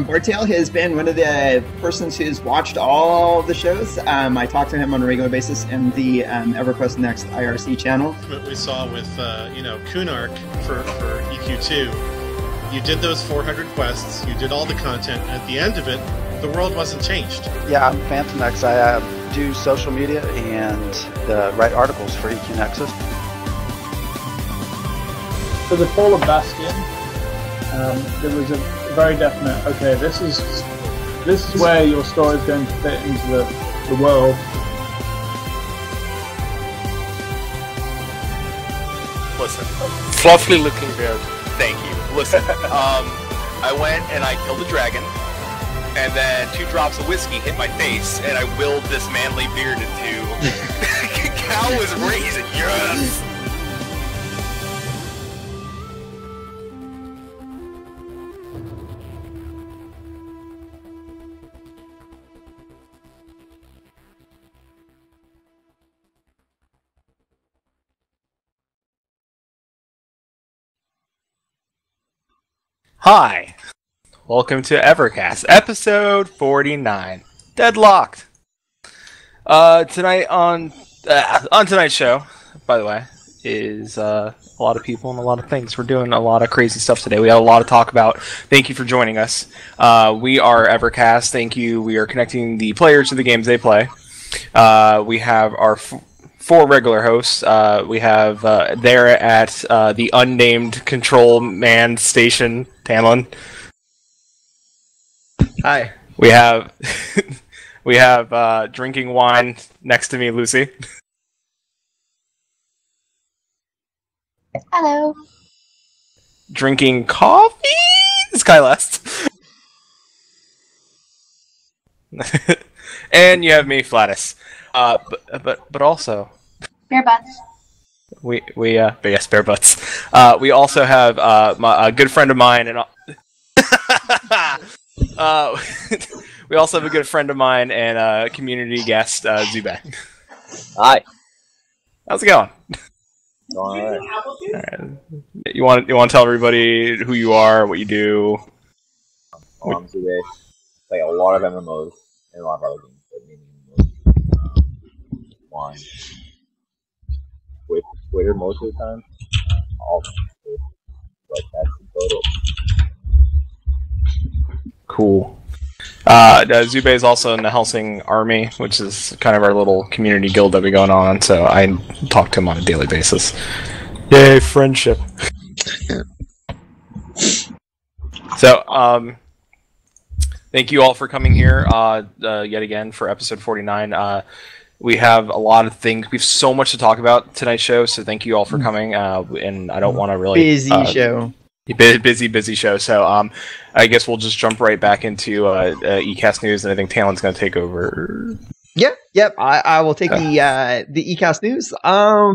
Bartail has been one of the persons who's watched all the shows. I talk to him on a regular basis in the EverQuest Next IRC channel. What we saw with, Kunark for EQ2, you did those 400 quests, you did all the content, and at the end of it, the world wasn't changed. Yeah, I'm Phantom X. I do social media and write articles for EQ Nexus. For the Fall of Bastion, there was a very definite, okay, this is where your story is going to fit into the world. Listen, fluffy looking bear, thank you. Listen, I went and I killed a dragon, and then 2 drops of whiskey hit my face, and I willed this manly beard into cow was raising, yes! Hi, welcome to EverCast, episode 49, Deadlocked. Tonight on tonight's show, by the way, is a lot of people and a lot of things. We're doing a lot of crazy stuff today. We got a lot to talk about. Thank you for joining us. We are EverCast. Thank you. We are connecting the players to the games they play. We have our 4 regular hosts. We have there at the unnamed control man station, Tamlin. Hi. We have we have drinking wine next to me, Lucy. Hello. Drinking coffee, Skylest. And you have me, Flatus. But also, Bear butts. But yes, bare butts. We also have a good friend of mine, and we also have a good friend of mine and a community guest, Zube. Hi. How's it going? Going all right. All right. You want to tell everybody who you are, what you do? I'm Zube. Play a lot of MMOs and a lot of other games. Wine. Twitter most of the time. All but that's the total. Cool. Zube is also in the Helsing Army, which is kind of our little community guild that we going on, so I talk to him on a daily basis. Yay, friendship. So, thank you all for coming here yet again for episode 49. We have a lot of things. We have so much to talk about tonight's show, so thank you all for coming. And I don't want to really... Busy show. Busy show. So I guess we'll just jump right back into ECast news, and I think Talon's going to take over. Yep. I will take the ECast news.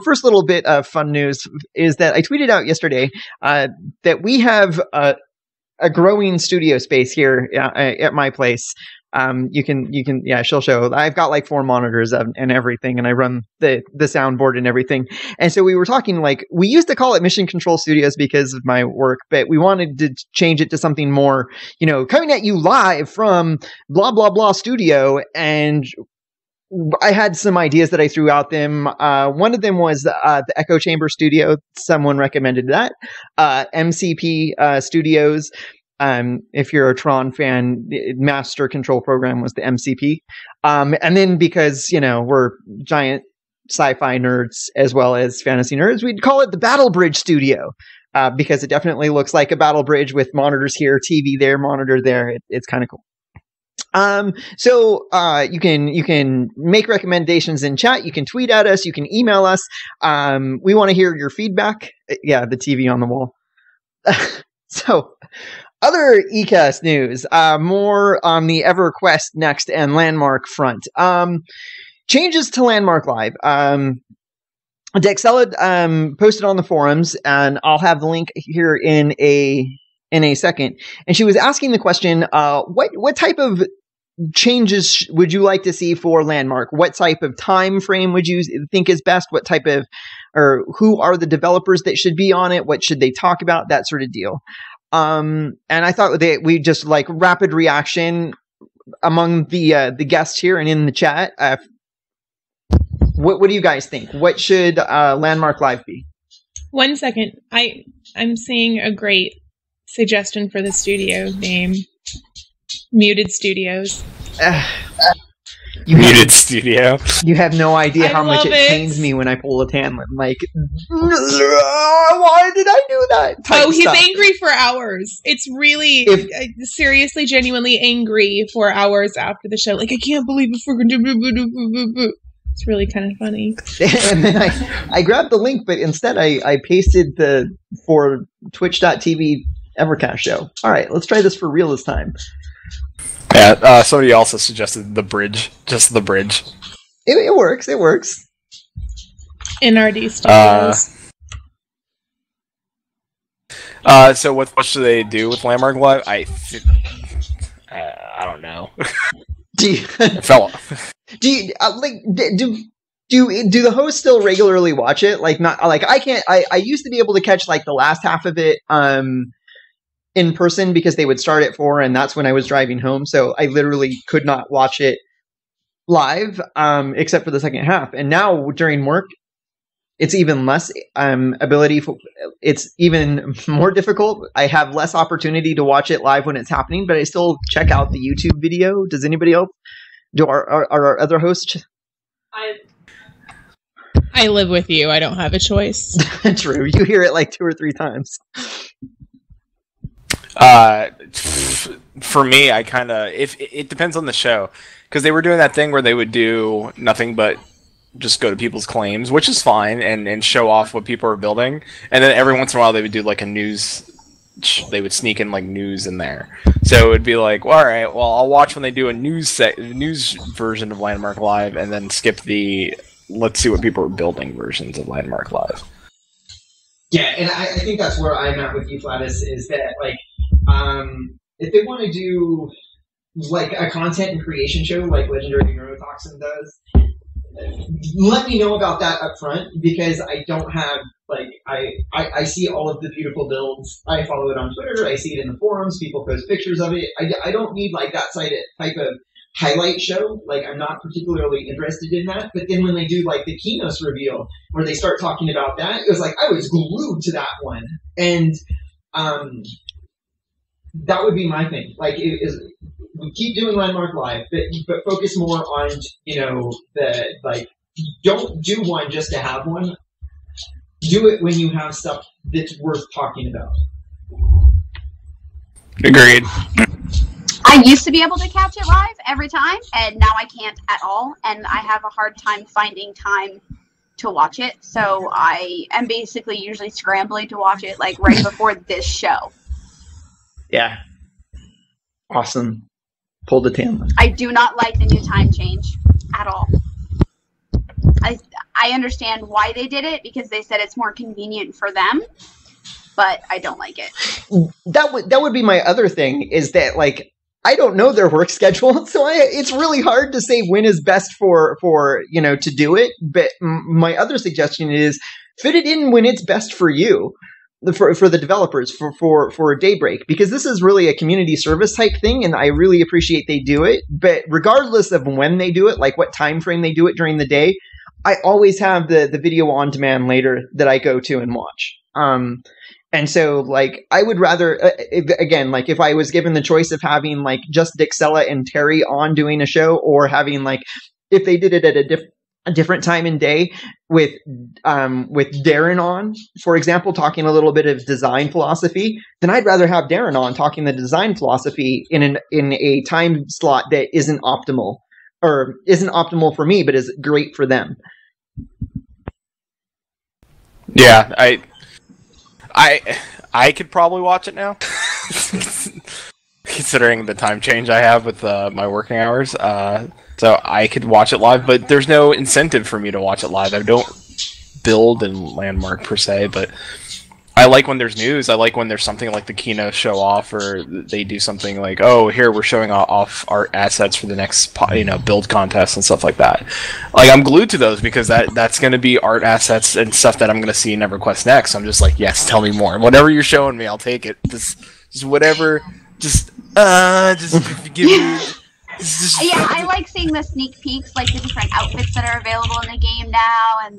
First little bit of fun news is that I tweeted out yesterday that we have a growing studio space here at my place. You can, she'll show. I've got like 4 monitors and everything, and I run the soundboard and everything. And so we were talking, like, we used to call it Mission Control Studios because of my work, but we wanted to change it to something more, coming at you live from blah, blah, blah studio. And I had some ideas that I threw out them. One of them was the Echo Chamber Studio. Someone recommended that. MCP Studios. If you're a Tron fan, Master Control Program was the MCP. And then because, we're giant sci-fi nerds as well as fantasy nerds, we'd call it the Battle Bridge Studio. Because it definitely looks like a battle bridge with monitors here, TV there, monitor there. It's kind of cool. So you can make recommendations in chat. You can tweet at us. You can email us. We want to hear your feedback. Yeah, the TV on the wall. So, other ECast news, more on the EverQuest Next and Landmark front. Changes to Landmark Live. Dexella posted on the forums, and I'll have the link here in a second. And she was asking the question, what type of changes would you like to see for Landmark? What type of time frame would you think is best? What type of, or who are the developers that should be on it? What should they talk about? That sort of deal. And I thought we just like rapid reaction among the guests here and in the chat. What do you guys think? What should Landmark Live be? 1 second. I'm seeing a great suggestion for the studio name. Muted Studios. Muted Studio. You have no idea how much it pains me when I pull a Tanlin. Like, why did I do that? He's angry for hours. It's really, seriously, genuinely angry for hours after the show. Like, I can't believe it's freaking. It's really kind of funny. And then I grabbed the link, but instead I pasted for twitch.tv EverCast show. All right, let's try this for real this time. Yeah, somebody also suggested the bridge. Just the bridge. It works. It works. NRD Studios. So what should they do with Landmark Live? I don't know. Do you, do the hosts still regularly watch it? Like not like I can't. I used to be able to catch like the last half of it in person because they would start at 4 and that's when I was driving home. So I literally could not watch it live except for the second half. And now during work, it's even less ability. It's even more difficult. I have less opportunity to watch it live when it's happening, but I still check out the YouTube video. Does anybody else? Do our other hosts? I live with you. I don't have a choice. True. You hear it like 2 or 3 times. For me, I kind of it depends on the show because they were doing that thing where they would do nothing but just go to people's claims, which is fine, and show off what people are building, and then every once in a while they would do like a news. They would sneak in like news in there, so it would be like, well, all right, well, I'll watch when they do a news version of Landmark Live, and then skip the let's see what people are building versions of Landmark Live. Yeah, and I think that's where I'm at with you, Flatus, is that like if they want to do like a content and creation show like Legendary Neurotoxin does, let me know about that up front because I don't have like I see all of the beautiful builds. I follow it on Twitter. I see it in the forums. People post pictures of it. I don't need like that type of highlight show. Like I'm not particularly interested in that. But then when they do like the keynote reveal where they start talking about that, it was like I was glued to that one. And that would be my thing. Like we keep doing Landmark Live, but focus more on, the like don't do one just to have one. Do it when you have stuff that's worth talking about. Agreed. I used to be able to catch it live every time, and now I can't at all, and I have a hard time finding time to watch it, so I am basically usually scrambling to watch it like right before this show. Yeah. Awesome. Pull the Tamlin. I do not like the new time change at all. I understand why they did it because they said it's more convenient for them, but I don't like it. That would be my other thing is that like I don't know their work schedule, so it's really hard to say when is best for to do it. But my other suggestion is fit it in when it's best for you, for the developers, for Daybreak, because this is really a community service type thing, and I really appreciate they do it. But regardless of when they do it, like what time frame they do it during the day, I always have the video on demand later that I go to and watch. And so, like, I would rather, again, like, if I was given the choice of having, like, just Dixella and Terry on doing a show, or having, like, if they did it at a different time and day with Darren on, for example, talking a little bit of design philosophy, then I'd rather have Darren on talking the design philosophy in a time slot that isn't optimal for me, but is great for them. Yeah, I could probably watch it now, considering the time change I have with my working hours. So I could watch it live, but there's no incentive for me to watch it live. I don't build in Landmark per se, but I like when there's news. I like when there's something like the Kino show off, or they do something like, oh, here we're showing off art assets for the next build contest and stuff like that. Like, I'm glued to those because that's going to be art assets and stuff that I'm going to see in EverQuest next. I'm just like, yes, tell me more. Whatever you're showing me, I'll take it. Just whatever. Just give me. Yeah, I like seeing the sneak peeks, like the different outfits that are available in the game now, and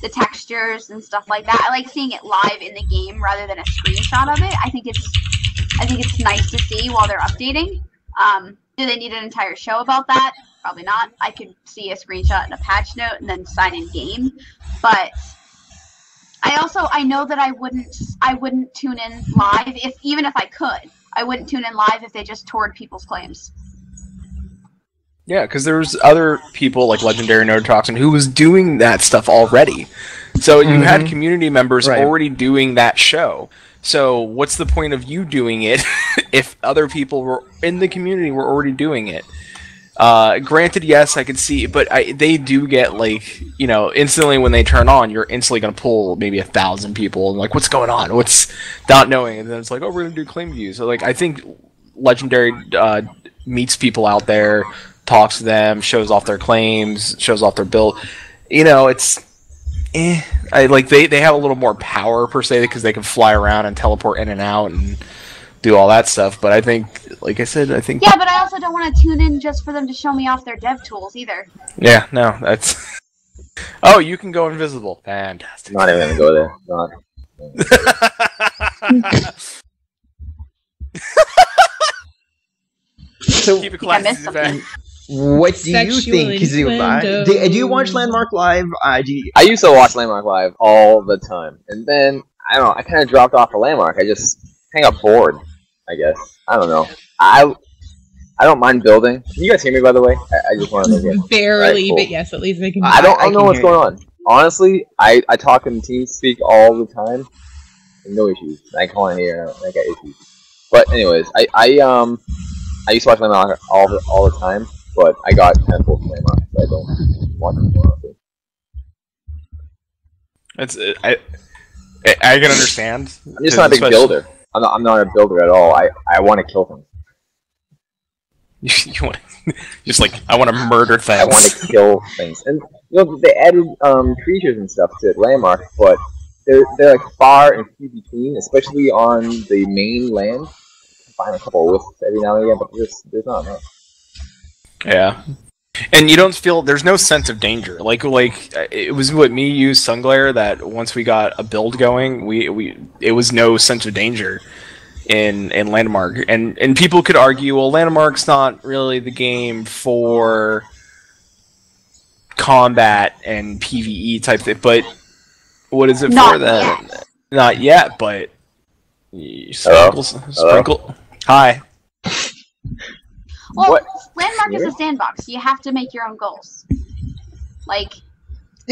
the textures and stuff like that. I like seeing it live in the game rather than a screenshot of it. I think it's nice to see while they're updating. Do they need an entire show about that? Probably not. I could see a screenshot and a patch note and then sign in game. But I know that I wouldn't tune in live even if I could. I wouldn't tune in live if they just toured people's claims. Yeah, because there's other people like Legendary Neurotoxin who was doing that stuff already. So you had community members already doing that show. So what's the point of you doing it if other people were in the community were already doing it? Granted, yes, I could see, but they do get instantly when they turn on, you're instantly going to pull maybe 1,000 people and like, what's going on? What's not knowing? And then it's like, oh, we're going to do claim views. So I think Legendary meets people out there, talks to them, shows off their claims, shows off their build. It's they have a little more power per se because they can fly around and teleport in and out and do all that stuff. But I think, like I said, yeah, but I also don't want to tune in just for them to show me off their dev tools either. Yeah, no, that's. Oh, you can go invisible. Fantastic. Not even gonna go there. Not. So keep it classy. What do you think, Zuba? Do you watch Landmark Live? I used to watch Landmark Live all the time, and then I don't know. I kind of dropped off of Landmark. I just kind of got bored. I guess I don't know. I don't mind building. Can you guys hear me, by the way? I just want to know. Barely, cool. But yes, at least they can. I don't know what's going on. Honestly, I talk in TeamSpeak all the time. No issues. I call in here. I got issues. But anyways, I used to watch Landmark all the time. But I got kind of full of Landmark, so I don't watch it more often. I can understand. I'm just not a big builder. I'm not a builder at all. I want to kill things. You want just I want to murder things. I want to kill things, and they added creatures and stuff to Landmark, but they're far and few between, especially on the main land. You can find a couple of wisps every now and again, but there's not enough. Yeah, and you don't feel there's no sense of danger. Like it was what me use Sunglare that once we got a build going, it was no sense of danger in Landmark, and people could argue, well, Landmark's not really the game for combat and PvE type thing, but what is it for then? Not yet, but sprinkle. Hi. Well, Landmark is a sandbox. You have to make your own goals.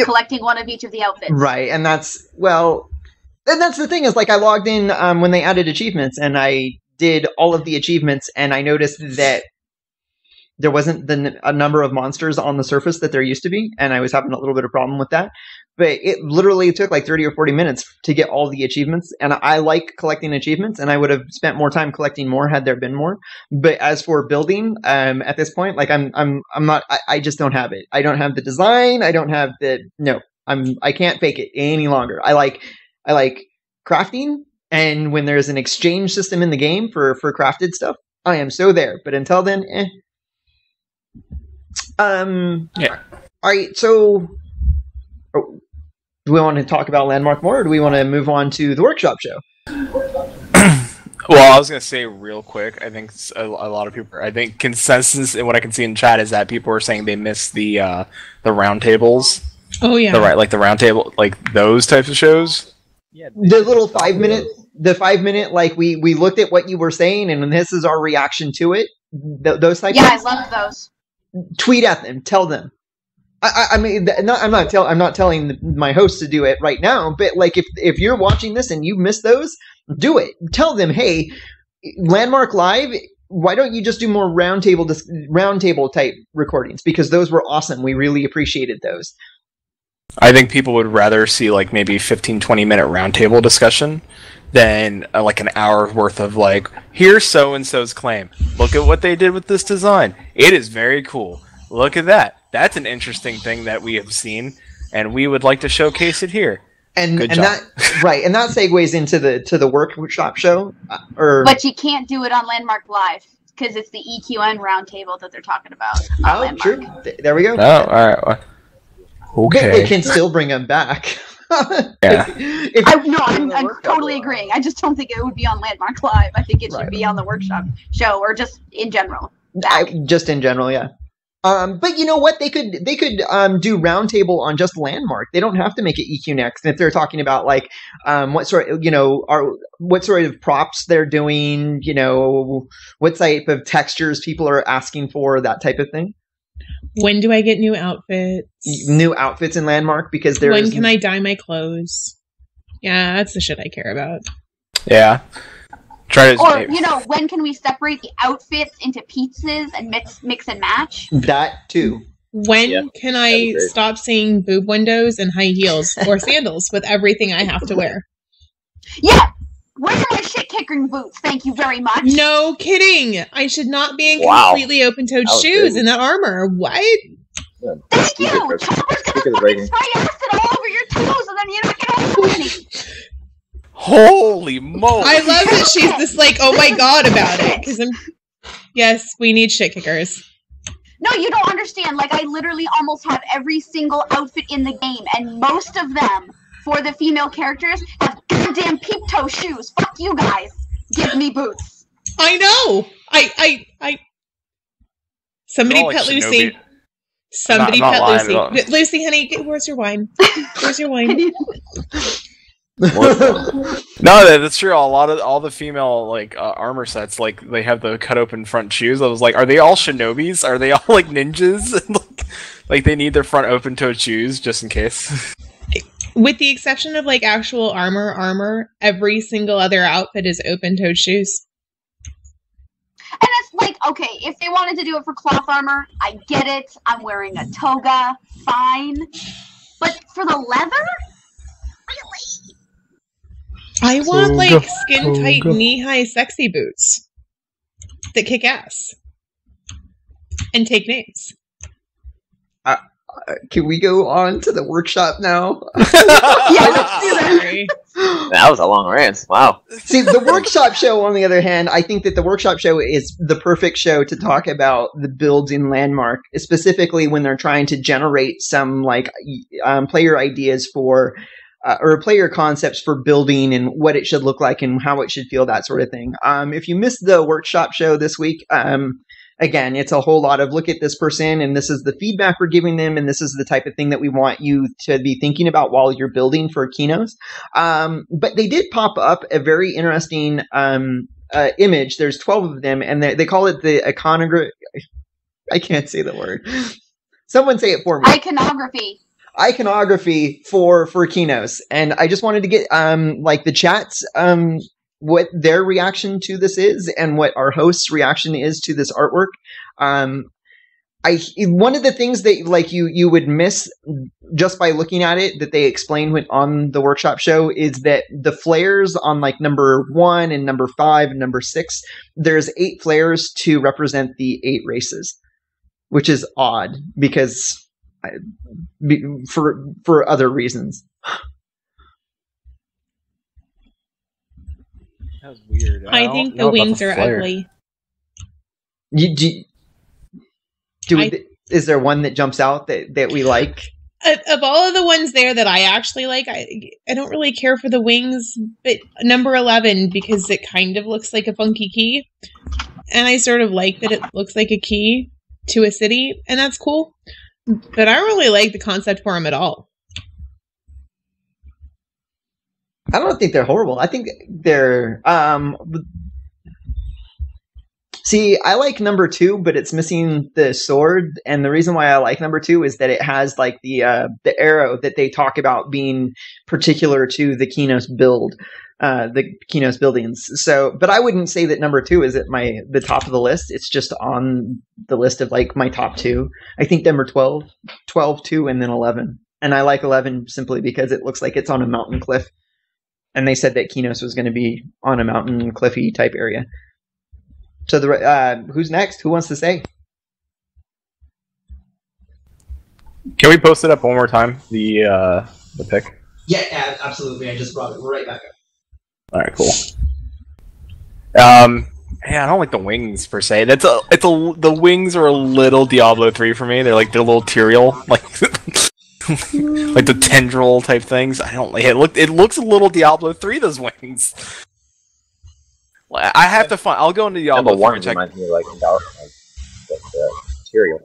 Collecting one of each of the outfits. Right, and that's the thing is, I logged in when they added achievements, and I did all of the achievements, and I noticed that there wasn't a number of monsters on the surface that there used to be, and I was having a little bit of problem with that. But it literally took 30 or 40 minutes to get all the achievements, and I like collecting achievements, and I would have spent more time collecting more had there been more. But as for building, at this point, I'm not. I just don't have it. I don't have the design. I don't have the I can't fake it any longer. I like crafting, and when there's an exchange system in the game for crafted stuff, I am so there. But until then, Yeah. All right. So, do we want to talk about Landmark more, or do we want to move on to the workshop show? Well, I was going to say real quick, I think a lot of people, I think consensus and what I can see in chat is that people are saying they miss the roundtables. Oh, yeah. The roundtable, those types of shows. Yeah, the little 5 minute, we looked at what you were saying and this is our reaction to it. Those types. Yeah, I love those. Tweet at them, tell them. I'm not telling my host to do it right now, but if you're watching this and you missed those, do it. Tell them, hey, Landmark Live, why don't you just do more roundtable type recordings? Because those were awesome. We really appreciated those. I think people would rather see like maybe 15-20 minute roundtable discussion than like an hour worth of like, here's so-and-so's claim. Look at what they did with this design. It is very cool. Look at that. That's an interesting thing that we have seen, and we would like to showcase it here. And that right, and that segues into the workshop show. But you can't do it on Landmark Live because it's the EQN roundtable that they're talking about. Oh, true. There we go. Oh, all right. Okay. But they can still bring them back. Yeah. I'm totally agreeing. I just don't think it would be on Landmark Live. I think it should be on the workshop show or just in general. Just in general, yeah. But you know what? They could do roundtable on just Landmark. They don't have to make it EQ Next. And if they're talking about like what sort of props they're doing, you know, what type of textures people are asking for, that type of thing. When do I get new outfits? New outfits in Landmark, because when can I dye my clothes? Yeah, that's the shit I care about. Yeah. When can we separate the outfits into pizzas and mix and match? That too. When can I stop seeing boob windows and high heels or sandals with everything I have to wear? Yeah! Where are my shit-kicking boots? Thank you very much. No kidding! I should not be in completely open-toed shoes in that armor. What? Yeah, thank you! Chopper's gonna fucking spray acid all over your toes and then you're not gonna have any! Holy moly! I love that she's just like, oh my god about it. Yes, we need shit kickers. No, you don't understand. Like, I literally almost have every single outfit in the game, and most of them, for the female characters, have goddamn peep toe shoes. Fuck you guys. Give me boots. I know. I. Somebody pet Lucy. Somebody pet Lucy. Lucy, honey, where's your wine? Where's your wine? No, that's true. All the female like armor sets, like they have the cut open front shoes. I was like, are they all shinobis? Are they all like ninjas? Like they need their front open toed shoes just in case. With the exception of like actual armor, every single other outfit is open toed shoes. And it's like, okay, if they wanted to do it for cloth armor, I get it. I'm wearing a toga, fine. But for the leather? Really? I want like skin-tight, knee-high sexy boots that kick ass and take names. Can we go on to the workshop now? Sorry. That was a long rant. Wow. See, the workshop show, on the other hand, I think that the workshop show is the perfect show to talk about the builds in Landmark, specifically when they're trying to generate some like player ideas for or player concepts for building and what it should look like and how it should feel, that sort of thing. If you missed the workshop show this week, again, it's a whole lot of look at this person and this is the feedback we're giving them and this is the type of thing that we want you to be thinking about while you're building for Kinos. But they did pop up a very interesting image. There's 12 of them and they call it the iconography. I can't say the word. Someone say it for me. Iconography for Kinos. And I just wanted to get like the chats what their reaction to this is and what our host's reaction is to this artwork. One of the things that like you would miss just by looking at it that they explain on the workshop show is that the flares on like number 1 and number 5 and number 6, there's 8 flares to represent the 8 races, which is odd because for other reasons. That was weird. I think the wings are ugly. Is there one that jumps out that we like? Of all of the ones there that I actually like, I don't really care for the wings, but number 11, because it kind of looks like a funky key. And I sort of like that it looks like a key to a city, and that's cool. But I don't really like the concept for them at all. I don't think they're horrible. I think they're... See, I like number 2, but it's missing the sword. And the reason why I like number 2 is that it has like the arrow that they talk about being particular to the Kinos build, the Kinos buildings. So, but I wouldn't say that number 2 is at the top of the list. It's just on the list of like my top 2. I think number 12, 2, and then 11. and I like 11 simply because it looks like it's on a mountain cliff. And they said that Kinos was going to be on a mountain cliffy type area. So who's next? Who wants to say? Can we post it up one more time? The pick. Yeah, absolutely. I just brought it right back up. All right, cool. Yeah, I don't like the wings per se. The wings are a little Diablo 3 for me. They're like the little Tyrael, like like the tendril type things. I don't like it. It looks a little Diablo 3. Those wings. I have to find. I'll go into Diablo 3 and check. Reminds me of like Tyrael.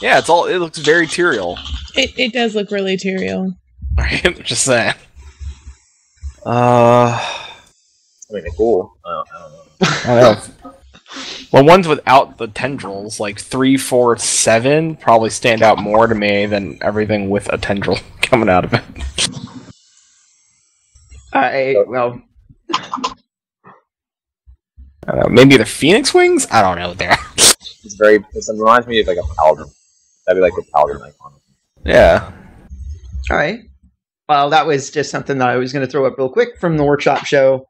Yeah, it looks very Tyrael. It does look really Tyrael. Right, just saying. I mean, they're cool. I don't know. Well, ones without the tendrils, like 3, 4, 7, probably stand out more to me than everything with a tendril coming out of it. Well, I don't know, maybe the Phoenix Wings? I don't know there. It reminds me of like a paladin. That'd be like a paladin icon. Yeah. All right. Well, that was just something that I was going to throw up real quick from the workshop show.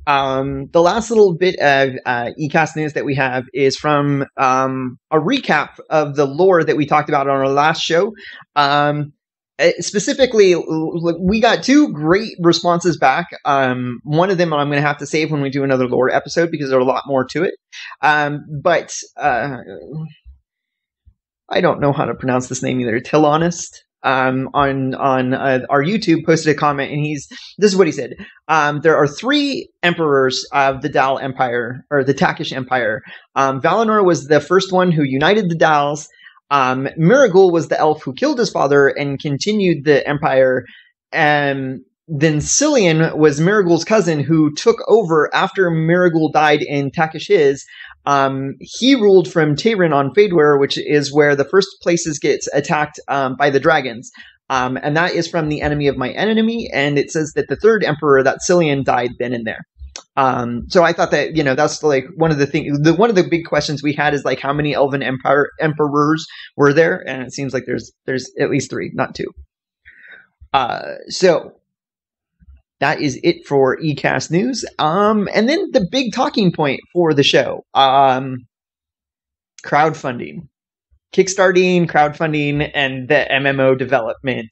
The last little bit of ECAST news that we have is from a recap of the lore that we talked about on our last show. Specifically, we got 2 great responses back. One of them I'm going to have to save when we do another lore episode because there's a lot more to it. But I don't know how to pronounce this name either. Tilonist. On our YouTube posted a comment, and this is what he said. There are 3 emperors of the Dal Empire, or the Takish Empire. Valinor was the first one who united the Dals. Miragul was the elf who killed his father and continued the empire. And then Cillian was Miragul's cousin who took over after Miragul died in Takish His. He ruled from Teyrin on Fadeware, which is where the first places gets attacked by the dragons. And that is from the enemy of my enemy. And it says that the 3rd emperor, that Cillian, died then and there. So I thought that, that's like one of the things, one of the big questions we had is like, how many Elven emperors were there? And it seems like there's at least 3, not 2. So that is it for ECAST news. And then the big talking point for the show, crowdfunding, kickstarting, crowdfunding, and the MMO development.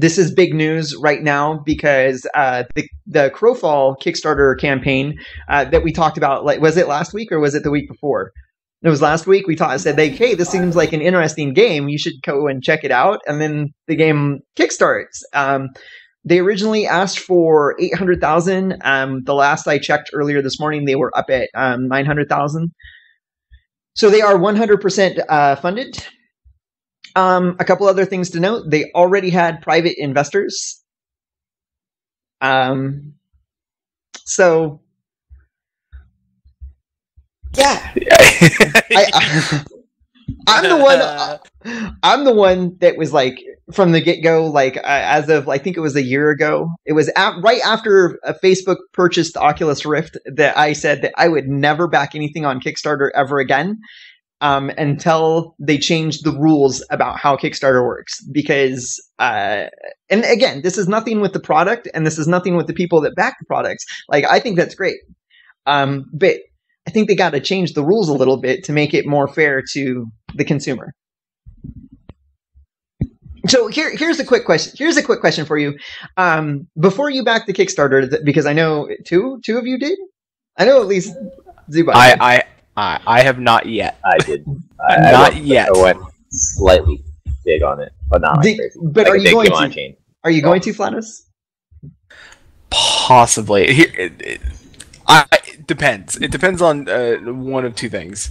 This is big news right now because the Crowfall Kickstarter campaign that we talked about, like, was it last week or was it the week before? It was last week. We said, like, hey, this seems like an interesting game. You should go and check it out. And then the game kickstarts. They originally asked for 800,000. The last I checked earlier this morning, they were up at 900,000. So they are 100% funded. A couple other things to note: they already had private investors. So yeah, I'm the one that was like, from the get-go, like as of, I think it was a year ago, it was right after Facebook purchased the Oculus Rift, that I said that I would never back anything on Kickstarter ever again until they changed the rules about how Kickstarter works. Because, and again, this is nothing with the product, and this is nothing with the people that back the products. Like, I think that's great. But I think they got to change the rules a little bit to make it more fair to the consumer. So here's a quick question. Here's a quick question for you. Before you backed the Kickstarter, because I know two of you did. I know at least Zubai. I have not yet. I did. Not yet. I went slightly big on it, but not like crazy. But like are you going to? Are you going to, Flatus? Possibly. It depends. It depends on one of 2 things.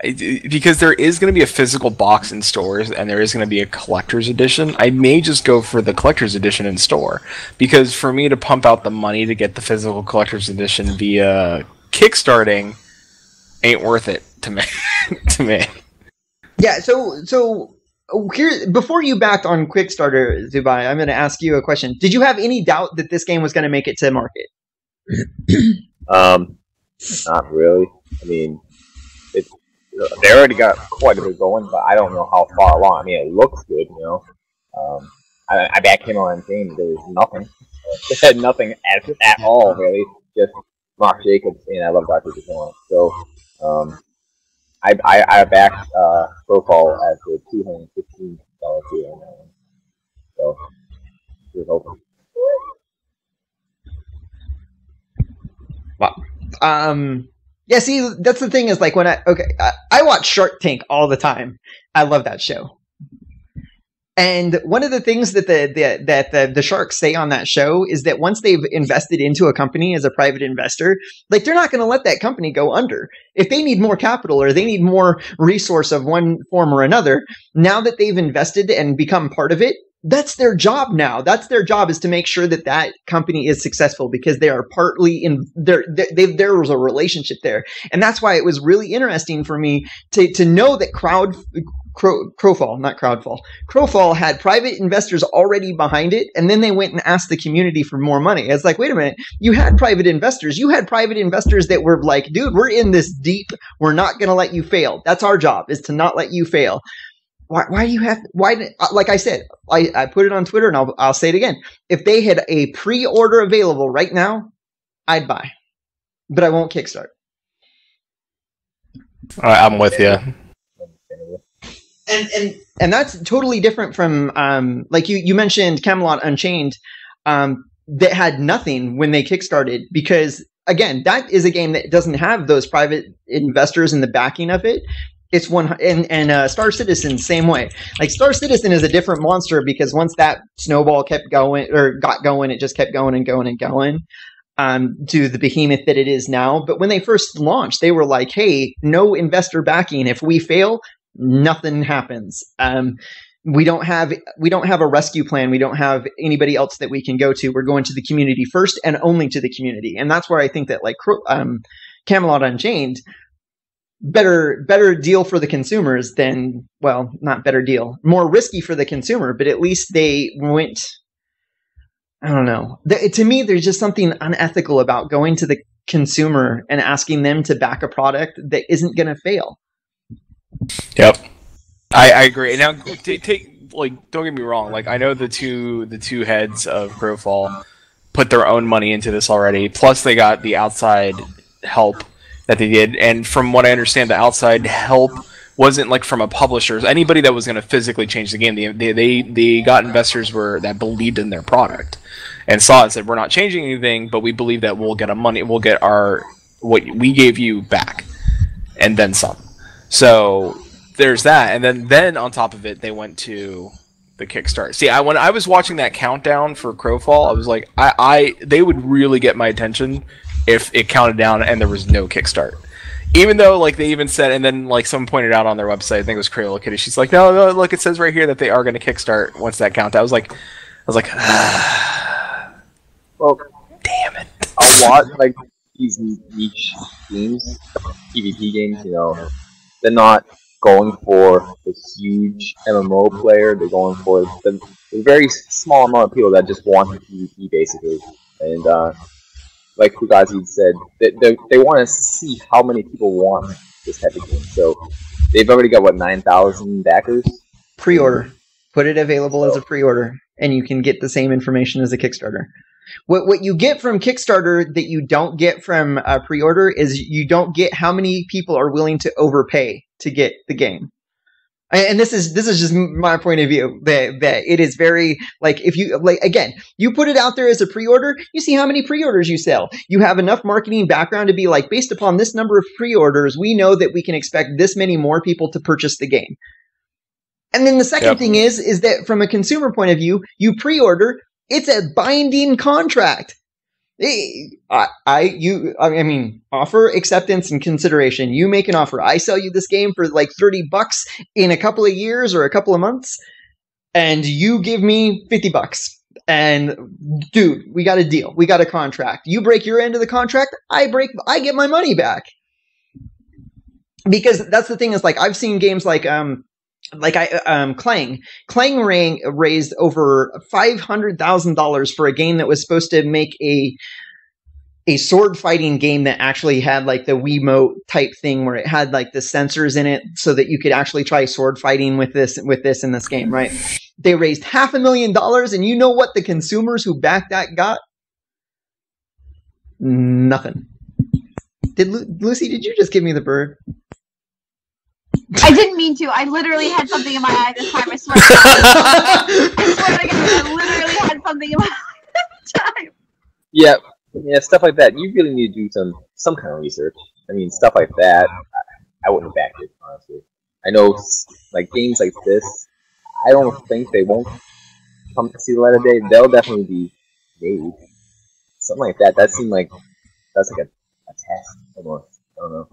Because there is going to be a physical box in stores, and there is going to be a collector's edition. I may just go for the collector's edition in store, because for me to pump out the money to get the physical collector's edition via kickstarting ain't worth it to me. To me. Yeah. So here, before you backed on Kickstarter, Zubai, I'm going to ask you a question. Did you have any doubt that this game was going to make it to market? Not really. I mean, they already got quite a bit going, but I don't know how far along. I mean, it looks good, I back him on game. There was nothing. They had nothing at all, really. Just Mark Jacobs, and I love Dr. DeSantis. So I backed Profile at the $215 tier on that one. So it was open. Wow. Yeah, see, that's the thing is like when I watch Shark Tank all the time. I love that show. And one of the things that the sharks say on that show is that once they've invested into a company as a private investor, like they're not going to let that company go under. If they need more capital or they need more resource of one form or another, now that they've invested and become part of it, that's their job now. That's their job, is to make sure that that company is successful, because they are partly in there. There was a relationship there. And that's why it was really interesting for me to know that Crowfall had private investors already behind it, and then they went and asked the community for more money. It's like, wait a minute, you had private investors. You had private investors that were like, dude, we're in this deep. We're not going to let you fail. That's our job, is to not let you fail. Why do you have? Like I said, I put it on Twitter, and I'll say it again. If they had a pre-order available right now, I'd buy, but I won't kickstart. All right, I'm with you. And that's totally different from like you mentioned Camelot Unchained, that had nothing when they kickstarted, because again, that is a game that doesn't have those private investors in the backing of it. It's one, and Star Citizen, same way. Like Star Citizen is a different monster, because once that snowball got going, it just kept going and going and going to the behemoth that it is now. But when they first launched, they were like, hey, no investor backing. If we fail, nothing happens. We don't have a rescue plan. We don't have anybody else that we can go to. We're going to the community first, and only to the community. And that's where I think that like Camelot Unchained, better deal for the consumers than, well, not better deal, more risky for the consumer, but at least they went, I don't know. To me, there's just something unethical about going to the consumer and asking them to back a product that isn't going to fail. Yep, I agree. Now, don't get me wrong. Like, I know the two heads of Crowfall put their own money into this already. Plus, they got the outside help that they did. And from what I understand, the outside help wasn't like from a publisher. Anybody that was going to physically change the game. They got investors that believed in their product and saw it and said, we're not changing anything, but we believe that we'll get what we gave you back, and then some. So there's that, and then on top of it, they went to the Kickstarter. See, when I was watching that countdown for Crowfall, I was like, they would really get my attention if it counted down and there was no Kickstart. Even though, like, they even said, and then like someone pointed out on their website, I think it was Crayola Kitty. She's like, no, look, it says right here that they are going to Kickstart once that countdown. I was like, well, damn it. A lot like these niche games, PvP games, they're not going for a huge MMO player. They're going for the very small amount of people that just want the PvP, basically. And like Fugazi said, they want to see how many people want this type of game. So they've already got, 9,000 backers? Pre-order. Put it available as a pre-order, and you can get the same information as a Kickstarter. What you get from Kickstarter that you don't get from pre-order is you don't get how many people are willing to overpay to get the game. And this is just my point of view, that it is very, like, if you, like, again, you put it out there as a pre-order, you see how many pre-orders you sell. You have enough marketing background to be like, based upon this number of pre-orders, we know that we can expect this many more people to purchase the game. And then the second thing is that from a consumer point of view, you pre-order, it's a binding contract. Offer, acceptance, and consideration. You make an offer. I sell you this game for like $30 in a couple of years or a couple of months, and you give me $50. And dude, we got a deal. We got a contract. You break your end of the contract, I get my money back. Because that's the thing, is like, I've seen games like Clang raised over $500,000 for a game that was supposed to make a a sword fighting game that actually had like the Wiimote type thing where it had like the sensors in it so that you could actually try sword fighting with this in this game, right? They raised $500,000, and you know what the consumers who backed that got? Nothing. Lucy, did you just give me the bird? I didn't mean to. I literally had something in my eye this time. I swear to God. I swear to God, I literally had something in my eye this time. Yeah, stuff like that. You really need to do some kind of research. I mean, stuff like that, I wouldn't have backed it, honestly. I know, like, games like this, I don't think they won't come to see the light of day. They'll definitely be made. Something like that. That seemed like that's like a test almost. I don't know.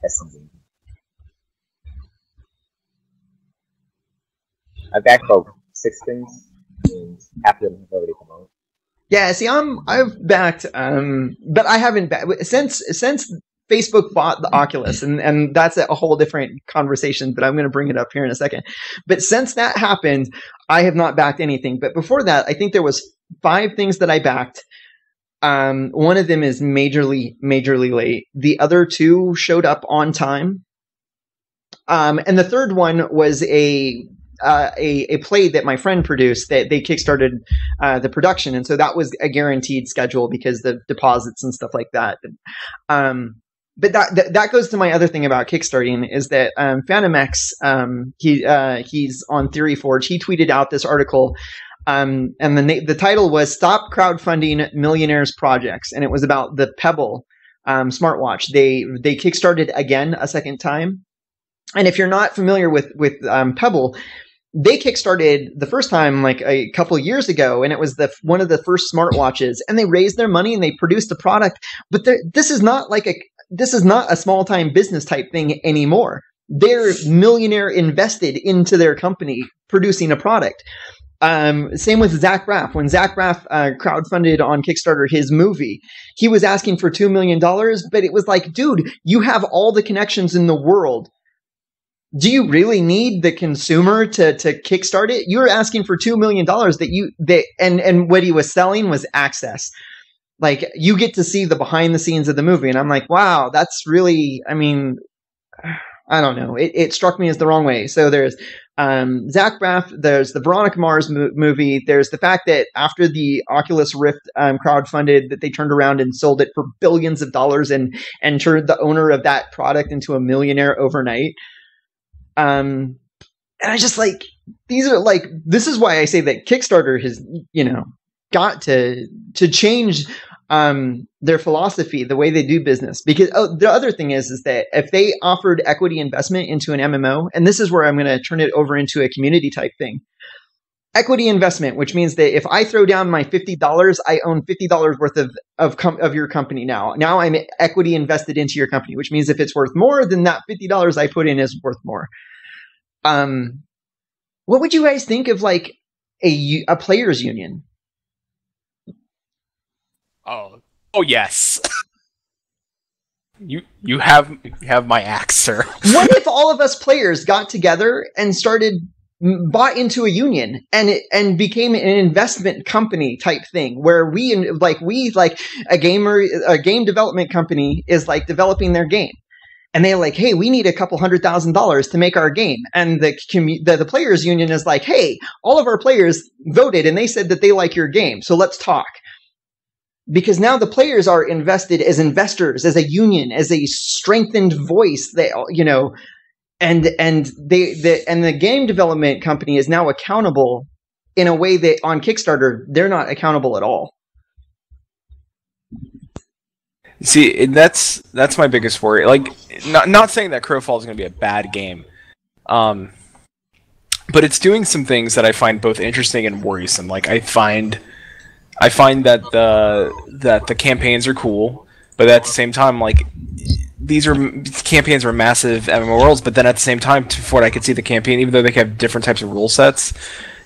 Test something. I backed about 6 things, and half of them have already come out. Yeah, see, I've backed, but I haven't backed since Facebook bought the Oculus, and that's a whole different conversation. But I'm going to bring it up here in a second. But since that happened, I have not backed anything. But before that, I think there was 5 things that I backed. One of them is majorly late. The other 2 showed up on time. And the third one was a play that my friend produced that they kickstarted the production, and so that was a guaranteed schedule because the deposits and stuff like that. But that goes to my other thing about kickstarting is that Phantom X, he's on Theory Forge. He tweeted out this article, and the title was "Stop Crowdfunding Millionaires' Projects," and it was about the Pebble smartwatch. They kickstarted again a second time, and if you're not familiar with Pebble, they kickstarted the first time like a couple years ago, and it was one of the first smartwatches, and they raised their money and they produced a product. But this is not a small time business type thing anymore. They're millionaire invested into their company producing a product. Same with Zach Braff. When Zach Braff crowdfunded on Kickstarter his movie, he was asking for $2 million, but it was like, dude, you have all the connections in the world. Do you really need the consumer to kickstart it? You're asking for $2 million and what he was selling was access. Like, you get to see the behind the scenes of the movie. And I'm like, wow, that's really, I mean, I don't know. It struck me as the wrong way. So there's Zach Braff, there's the Veronica Mars movie. There's the fact that after the Oculus Rift crowdfunded, that they turned around and sold it for billions of dollars and turned the owner of that product into a millionaire overnight. And I just like, these are like, this is why I say that Kickstarter has, got to change their philosophy, the way they do business. Because the other thing is that if they offered equity investment into an MMO, and this is where I'm going to turn it over into a community type thing. Equity investment, which means that if I throw down my $50, I own $50 worth of your company now. Now I'm equity invested into your company, which means if it's worth more, then that $50 I put in is worth more. What would you guys think of like a players union? Oh yes. You have my axe, sir. What if all of us players got together and bought into a union and became an investment company type thing where we a game development company is like developing their game. And they're like, hey, we need a couple $100,000 to make our game. And the players union is like, hey, all of our players voted and they said that they like your game. So let's talk. Because now the players are invested as investors, as a union, as a strengthened voice. And the game development company is now accountable in a way that on Kickstarter they're not accountable at all. See, that's my biggest worry. Like, not saying that Crowfall is going to be a bad game, but it's doing some things that I find both interesting and worrisome. Like, I find that the campaigns are cool, but at the same time, like, these campaigns are massive MMO worlds. But then at the same time, for what I could see, the campaign, even though they have different types of rule sets,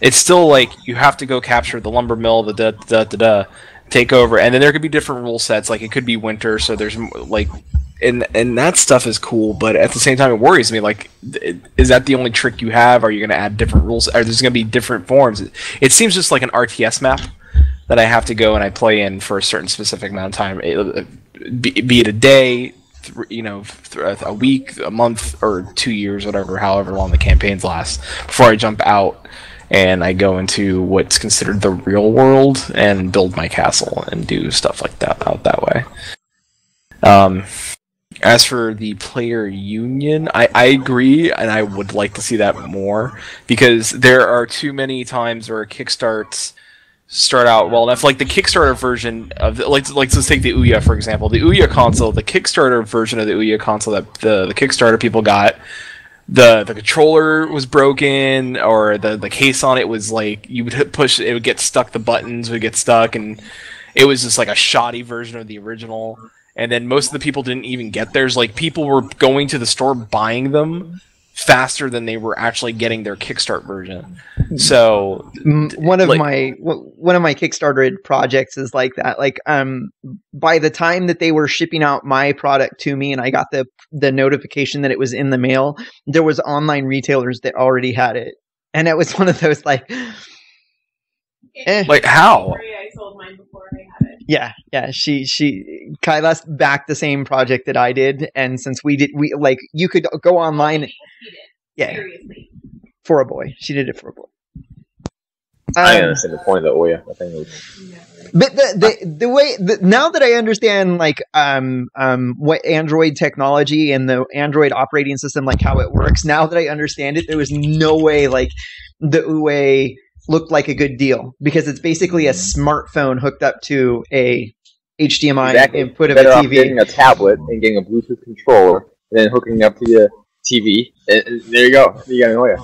it's still like you have to go capture the lumber mill, take over, and then there could be different rule sets. Like, it could be winter, so there's like, and that stuff is cool. But at the same time, it worries me. Like, is that the only trick you have? Are you going to add different rules? Are there's going to be different forms? It seems just like an RTS map that I have to go and I play in for a certain specific amount of time, be it a day, a week, a month, or 2 years, however long the campaigns last, before I jump out and I go into what's considered the real world and build my castle and do stuff like that out that way. As for the player union, I agree, and I would like to see that more, because there are too many times where Kickstarts start out well enough. Like the Kickstarter version of let's take the Ouya for example. The Ouya console, the Kickstarter version of the Ouya console that the Kickstarter people got, the controller was broken, or the case on it was like you would push it would get stuck, the buttons would get stuck, and it was just like a shoddy version of the original. And then most of the people didn't even get theirs. Like, people were going to the store buying them faster than they were actually getting their Kickstart version. So one of my Kickstarter projects is like that. Like, by the time that they were shipping out my product to me and I got the notification that it was in the mail, there was online retailers that already had it. And it was one of those like like, how? I sold mine before I had it. Yeah. Kyla's backed the same project that I did, and since you could go online. Seriously. For a boy, she did it for a boy. I understand the point of the Ouya. I think but the way now that I understand what Android technology and the Android operating system, like how it works, now that I understand it, there was no way like the Ouya looked like a good deal, because it's basically a smartphone hooked up to a HDMI input of a TV. Getting a tablet and getting a Bluetooth controller and then hooking up to the TV. And there you go. You got an Ouya.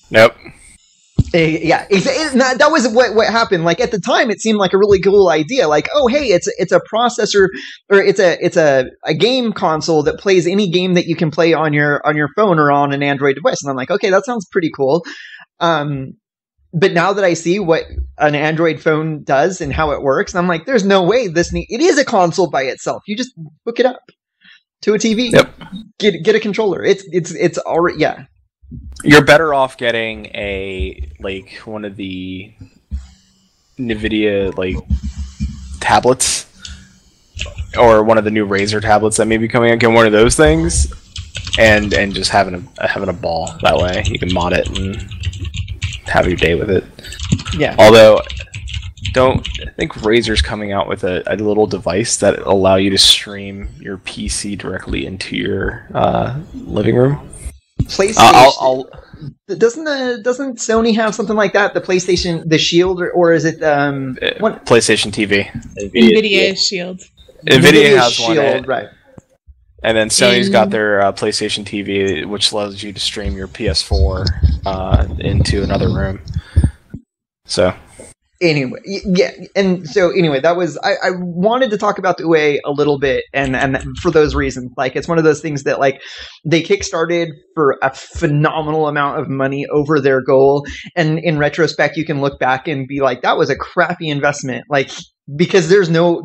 Nope. Yeah, that was what happened. Like, at the time, it seemed like a really cool idea. Like, oh, hey, it's a processor, or it's a game console that plays any game that you can play on your phone or on an Android device. And I'm like, okay, that sounds pretty cool. But now that I see what an Android phone does and how it works, and I'm like, there's no way it is a console by itself. You just hook it up to a TV. Yep. Get a controller. It's already, yeah. You're better off getting one of the NVIDIA tablets, or one of the new Razer tablets that may be coming out. Get one of those things, and just having a ball that way. You can mod it and have your day with it. Yeah. Although, I think Razer's coming out with a little device that allow you to stream your PC directly into your living room. PlayStation. Doesn't Sony have something like that? The PlayStation, the Shield, or is it PlayStation TV? NVIDIA Shield. NVIDIA has Shield, one, right? And then Sony's got their PlayStation TV, which allows you to stream your PS4 into another room. So. Anyway, yeah, and so anyway, that was I wanted to talk about the Ouya a little bit, and for those reasons, like, it's one of those things that, like, they kickstarted for a phenomenal amount of money over their goal, and in retrospect, you can look back and be like, that was a crappy investment, like, because there's no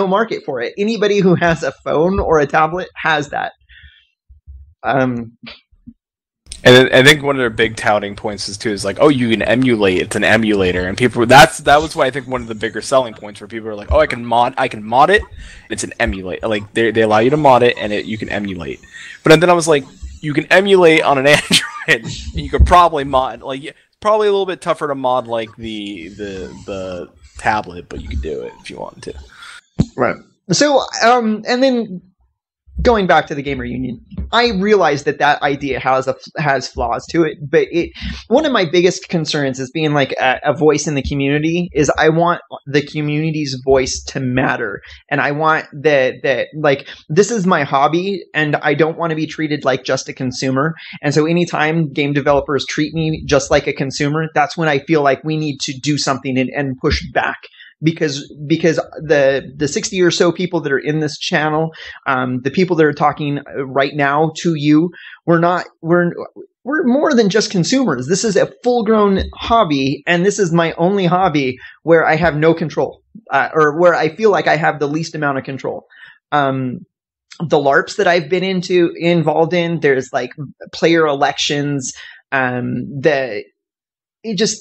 market for it. Anybody who has a phone or a tablet has that. And I think one of their big touting points is like, oh, you can emulate. It's an emulator, and people that was why I think one of the bigger selling points, where people are like, oh, I can mod it. It's an emulate. Like, they allow you to mod it, and you can emulate. But then I was like, you can emulate on an Android, and you could probably mod. Like, it's probably a little bit tougher to mod like the tablet, but you could do it if you wanted to. Right. So, and then, going back to the gamer union, I realize that idea has flaws to it, but one of my biggest concerns is being like a voice in the community is I want the community's voice to matter, and I want that like, this is my hobby, and I don't want to be treated like just a consumer. And so anytime game developers treat me just like a consumer, that's when I feel like we need to do something and push back. Because the 60 or so people that are in this channel, the people that are talking right now to you, we're more than just consumers. This is a full-grown hobby, and this is my only hobby where I have no control, or where I feel like I have the least amount of control. The LARPs that I've been involved in, there's like player elections, the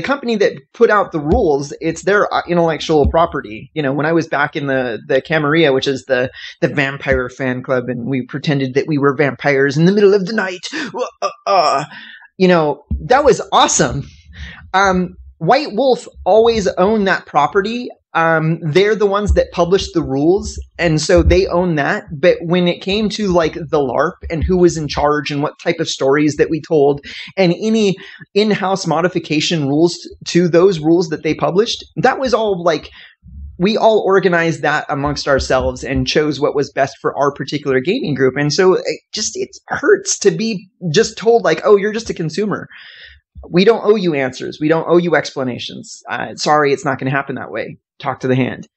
company that put out the rules, it's their intellectual property. When I was back in the Camarilla, which is the vampire fan club, and we pretended that we were vampires in the middle of the night, that was awesome. White Wolf always owned that property. They're the ones that published the rules, and so they own that. But when it came to like the LARP and who was in charge and what type of stories that we told and any in-house modification rules to those rules that they published, that was all like, we all organized that amongst ourselves and chose what was best for our particular gaming group. And so it hurts to be just told like, oh, you're just a consumer. We don't owe you answers. We don't owe you explanations. Sorry, it's not going to happen that way. Talk to the hand.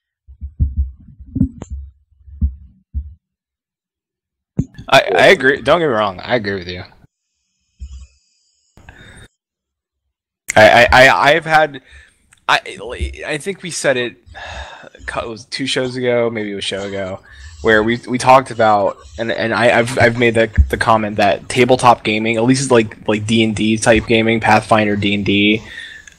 I agree. Don't get me wrong. I agree with you. I've had. I think we said it. It was 2 shows ago, maybe a show ago, where we talked about, and I've made the comment that tabletop gaming, at least like D&D type gaming, Pathfinder, D&D,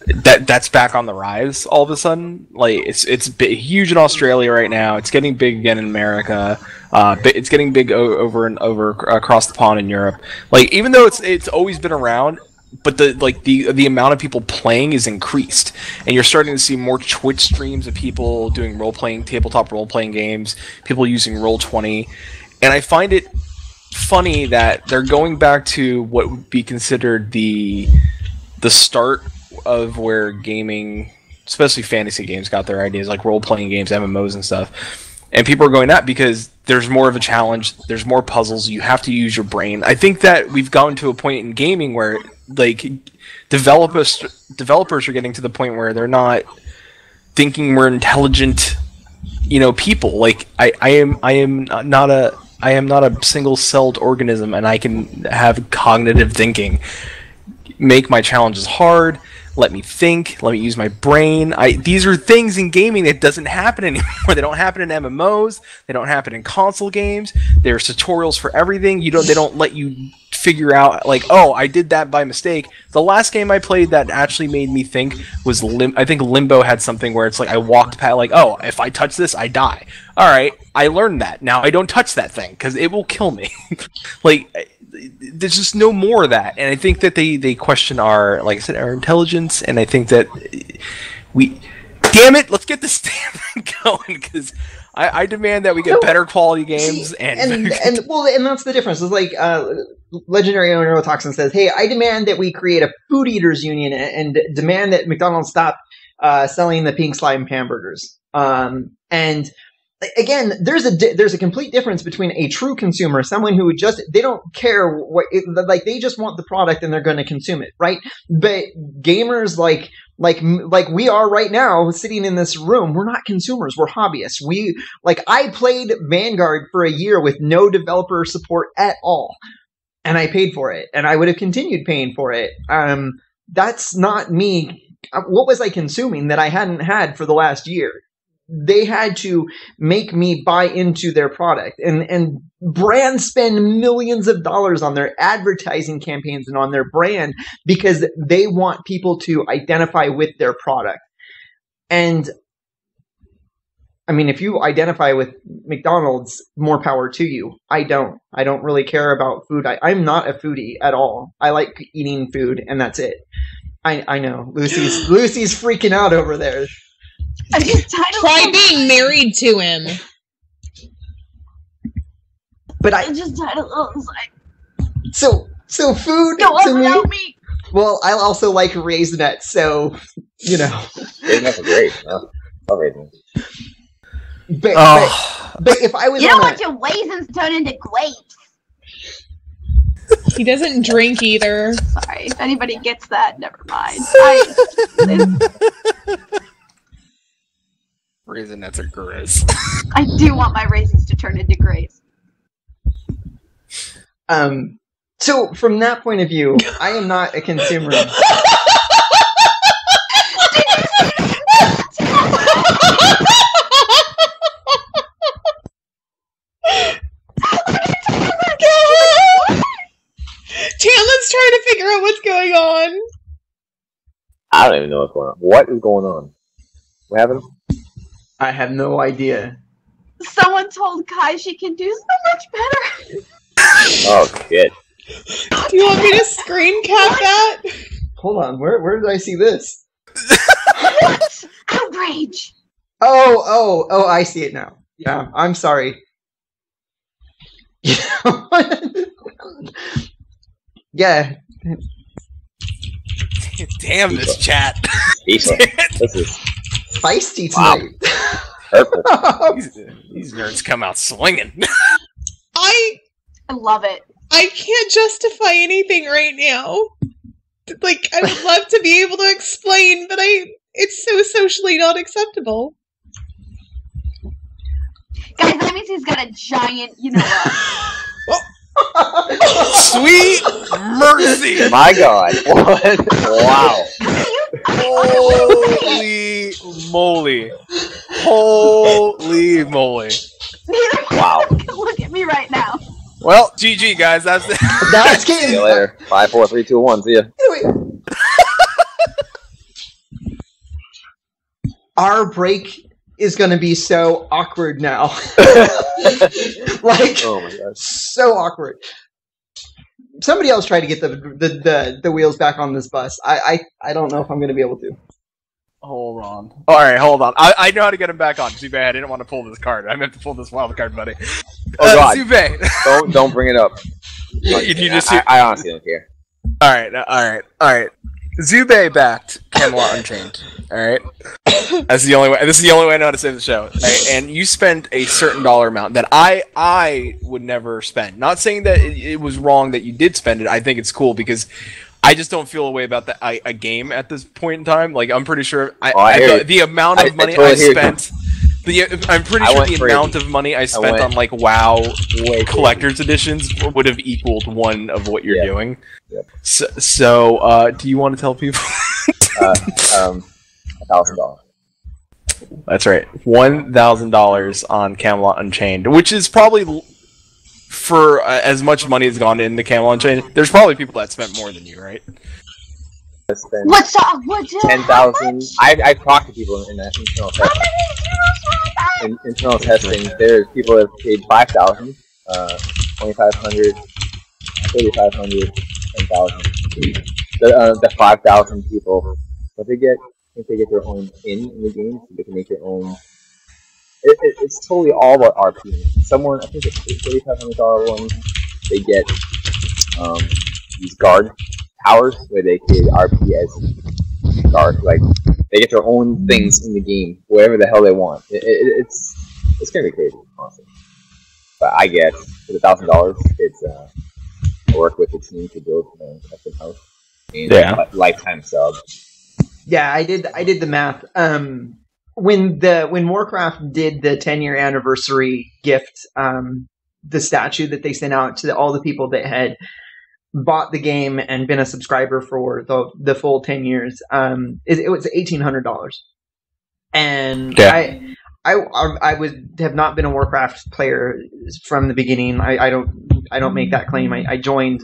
that's back on the rise all of a sudden. Like it's huge in Australia right now. It's getting big again in America. It's getting big over across the pond in Europe. Like even though it's always been around, but the amount of people playing is increased, and you're starting to see more Twitch streams of people doing tabletop role playing games, people using Roll20, and I find it funny that they're going back to what would be considered the start of where gaming, especially fantasy games, got their ideas, like role playing games, MMOs and stuff. And people are going that because there's more of a challenge, there's more puzzles, you have to use your brain. I think that we've gotten to a point in gaming where like developers are getting to the point where they're not thinking we're intelligent, people. Like I am not a single-celled organism, and I can have cognitive thinking. Make my challenges hard. Let me think. Let me use my brain. These are things in gaming that doesn't happen anymore. They don't happen in MMOs. They don't happen in console games. There's tutorials for everything. They don't let you figure out like, oh, I did that by mistake. The last game I played that actually made me think was I think Limbo had something where it's like I walked past like, oh, if I touch this, I die. All right, I learned that. Now I don't touch that thing because it will kill me. Like. There's just no more of that, and I think that they question our, like I said, our intelligence, and I think that damn it, let's get this damn thing going, because I demand that we get better quality games, and that's the difference. It's like Legendary Neurotoxin says, hey, I demand that we create a food eaters union and demand that McDonald's stop selling the pink slime hamburgers. And again, there's a complete difference between a true consumer, someone who they don't care like they just want the product and they're going to consume it, right? But gamers like we are right now sitting in this room, we're not consumers, we're hobbyists. I played Vanguard for a year with no developer support at all, and I paid for it, and I would have continued paying for it. That's not me. What was I consuming that I hadn't had for the last year? They had to make me buy into their product, and brands spend millions of dollars on their advertising campaigns and on their brand because they want people to identify with their product. And I mean, if you identify with McDonald's, more power to you. I don't really care about food. I'm not a foodie at all. I like eating food, and that's it. I know Lucy's freaking out over there. Try being married to him. But I just had a little inside. So food to me. Well, I also like Raisinets, so Raisinets are great. I love raisins. But if I was, you don't want your raisins turn into grapes. He doesn't drink either. Sorry, if anybody gets that, never mind. Raisinets are gross. I do want my raisins to turn into grapes. So from that point of view, I am not a consumer. Chandler's trying to figure out what's going I don't even know what's going on. What is going on? What happened? I have no idea. Someone told Kai she can do so much better. Oh shit! Do you want me to screen cap that? Hold on, where did I see this? What? Outrage! Oh, I see it now. Yeah, I'm sorry. Yeah. Damn this chat. This is Feisty tonight. purple. These nerds come out swinging. I love it. I can't justify anything right now. Like, I would love to be able to explain, but it's so socially not acceptable. Guys, that means he's got a giant, you know what? Sweet mercy! My God! What? Wow! Holy moly! Holy moly! Wow! Look at me right now. Well, GG guys. That's it. That's See game. you later. 5, 4, 3, 2, 1. See ya. Our break is going to be so awkward now. Like, Oh my gosh. so awkward. Somebody else try to get the wheels back on this bus. I don't know if I'm going to be able to. Hold on. All right, hold on. I know how to get him back on. Zube, I didn't want to pull this card. I meant to pull this wild card, buddy. Oh God! Zube. Don't bring it up. If you just I honestly don't care. all right. Zube backed Camelot Unchained. All right. That's the only way. This is the only way I know how to save the show. Right? And you spend a certain dollar amount that I would never spend. Not saying that it was wrong that you did spend it. I think it's cool because I just don't feel a way about a game at this point in time. Like, I'm pretty sure the amount of money I spent. I'm pretty sure the amount of money I spent on like WoW collector's editions would have equaled one of what you're doing. Yep. So, do you want to tell people? $1,000. That's right, $1,000 on Camelot Unchained, which is probably for as much money has gone into Camelot Unchained. There's probably people that spent more than you, right? What's up? What's up? 10,000. I've talked to people in that internal testing. In internal testing, there's people that have paid 5,000, 2,500, 3,500, 10,000. The 5,000 people, what they get, I think they get their own in the game, so they can make their own. It's totally all about RP. Someone, I think it's $3,500 one, they get these guard towers where they can RP as guard. Like, they get their own things in the game, whatever the hell they want. It's gonna be crazy, honestly. But I guess for the $1,000, it's I work with the team to build a custom house and lifetime sub. Yeah, I did the math. When Warcraft did the 10-year anniversary gift, the statue that they sent out to all the people that had bought the game and been a subscriber for the full 10 years, it was $1,800. And I have not been a Warcraft player from the beginning. I don't make that claim. I joined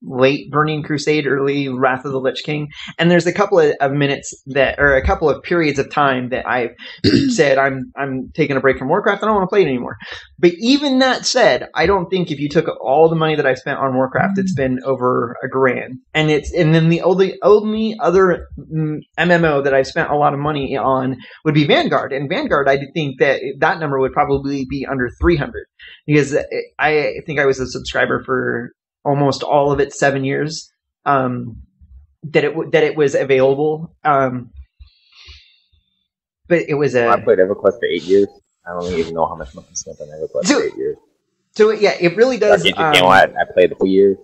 late Burning Crusade, early Wrath of the Lich King, and there's a couple of minutes or a couple of periods of time that I've said I'm taking a break from Warcraft. I don't want to play it anymore. But even that said, I don't think if you took all the money that I've spent on Warcraft, it's been over $1,000. And then the only other MMO that I've spent a lot of money on would be Vanguard. And Vanguard, I think that number would probably be under 300 because I think I was a subscriber for almost all of its 7 years that it was available. But it was I played EverQuest for 8 years. I don't even know how much money I spent on EverQuest for 8 years. So yeah, it really does. I played it for years.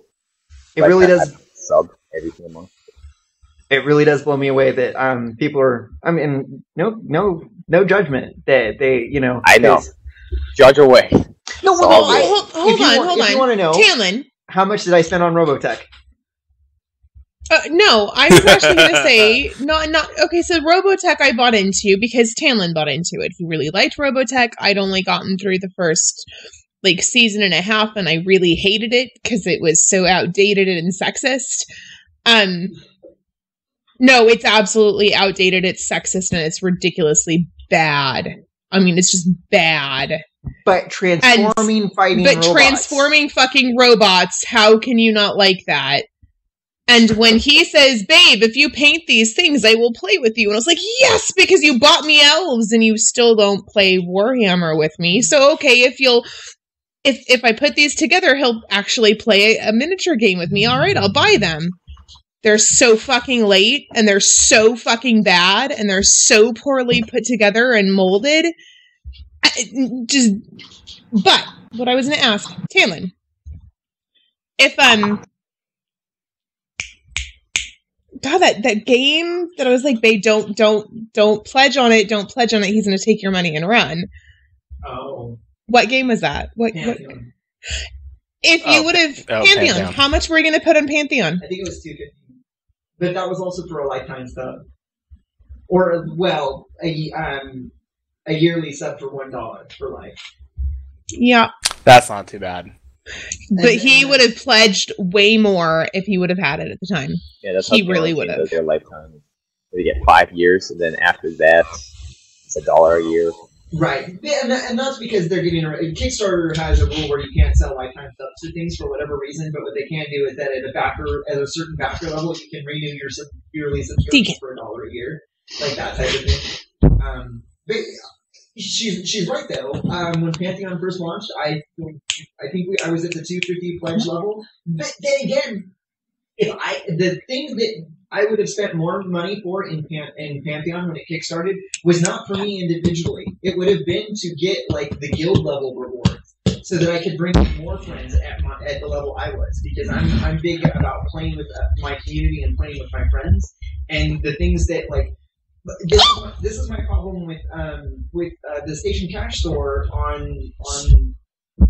It really does. I sub every single month. It really does blow me away that people are. I mean, no judgment that they I know. Judge away. No, hold on. If you want to know, Tanlin, how much did I spend on Robotech? No, I was actually going to say not. Okay, so Robotech I bought into because Tanlin bought into it. He really liked Robotech. I'd only gotten through the first season and a half, and I really hated it because it was so outdated and sexist. No, it's absolutely outdated. It's sexist and it's ridiculously bad. I mean, it's just bad. But transforming fucking robots, how can you not like that? And when he says, babe, if you paint these things, I will play with you. And I was like, yes, because you bought me elves and you still don't play Warhammer with me. So, okay, if I put these together, he'll actually play a miniature game with me. All right, I'll buy them. They're so fucking late and they're so fucking bad and they're so poorly put together and molded. But what I was going to ask, Tamlin, if God, that game that I was like, babe, don't pledge on it. Don't pledge on it. He's going to take your money and run. Oh. What game was that? What? If you would have Pantheon, how much were you going to put on Pantheon? I think it was $250, but that was also for a lifetime sub, or well, a yearly sub for $1 for life. Yeah, that's not too bad. But he would have pledged way more if he would have had it at the time. Yeah, that's he really would have. Their lifetime. They get 5 years, and then after that, it's $1 a year. Right, and that's because they're getting Kickstarter has a rule where you can't sell lifetime subs to things for whatever reason. But what they can do is that at a certain backer level, you can renew your yearly subscription for $1 a year, like that type of thing. But she's right though. When Pantheon first launched, I think I was at the $250 pledge level. But then again, the thing that I would have spent more money for in Pantheon when it kickstarted was not for me individually. It would have been to get like the guild level rewards, so that I could bring more friends at the level I was, because I'm big about playing with my community and playing with my friends, and the things that like. This is my problem with the Station Cash store on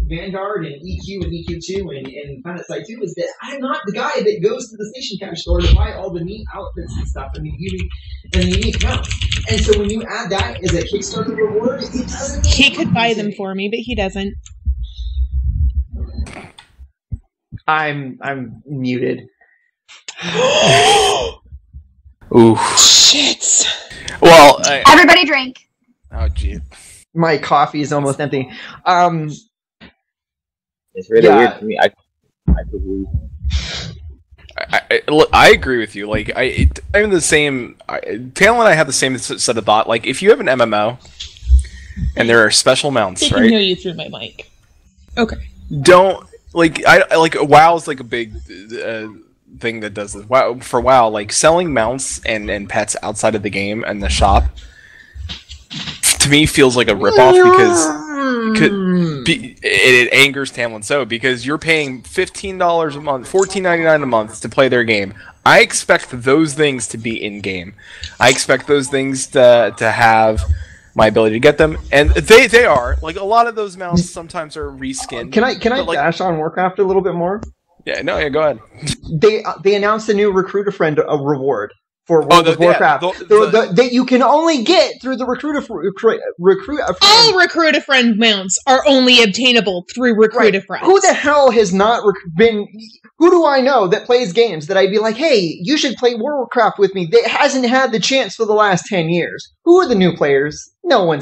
Vanguard and EQ and EQ2 and Planet Side 2 is that I'm not the guy that goes to the Station Cash store to buy all the neat outfits and stuff and the unique mounts. And so when you add that as a Kickstarter reward, it doesn't. He could buy them for me, but he doesn't. I'm muted. Ooh. Shit. Well, everybody drink. Oh, gee. My coffee is almost empty. It's really weird to me. I agree with you. Like I'm the same. Taylor and I have the same set of thought. Like if you have an MMO and there are special mounts, I right? can hear you through my mic. Okay. Don't like I like WoW is like a big thing that does this. WoW, for WoW, like selling mounts and pets outside of the game and the shop, to me feels like a ripoff because it angers Tamlin so because you're paying $15 a month, $14.99 a month to play their game. I expect those things to be in game. I expect those things to have my ability to get them, and they are like a lot of those mounts sometimes are reskinned. Can I dash on Warcraft a little bit more? Yeah, no, yeah, go ahead. They announced a new Recruit a Friend reward for World of Warcraft that you can only get through the Recruit a Friend. All Recruit a Friend mounts are only obtainable through Recruit a Friend. Who the hell has not been? Who do I know that plays games that I'd be like, hey, you should play Warcraft with me? That hasn't had the chance for the last 10 years. Who are the new players? No one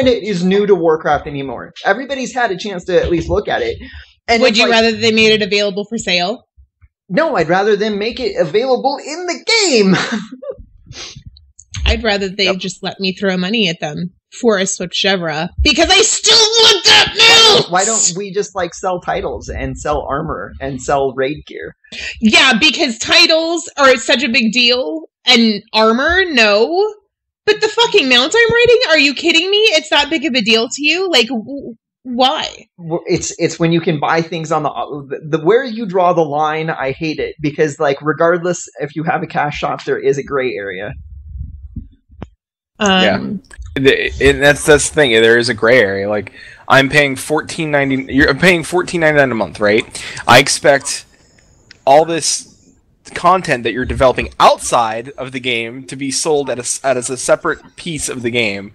is new to Warcraft anymore. Everybody's had a chance to at least look at it. And would you rather they made it available for sale? No, I'd rather them make it available in the game. I'd rather they just let me throw money at them for a Swift Chevra because I still want that mount! Why don't we just sell titles and sell armor and sell raid gear? Yeah, because titles are such a big deal and armor, no. But the fucking mounts I'm raiding, are you kidding me? It's that big of a deal to you? Like, why? It's when you can buy things on the where you draw the line. I hate it because regardless if you have a cash shop, there is a gray area. Yeah, and that's the thing. There is a gray area. Like I'm paying $14.90. You're paying $14.99 a month, right? I expect all this content that you're developing outside of the game to be sold as a separate piece of the game.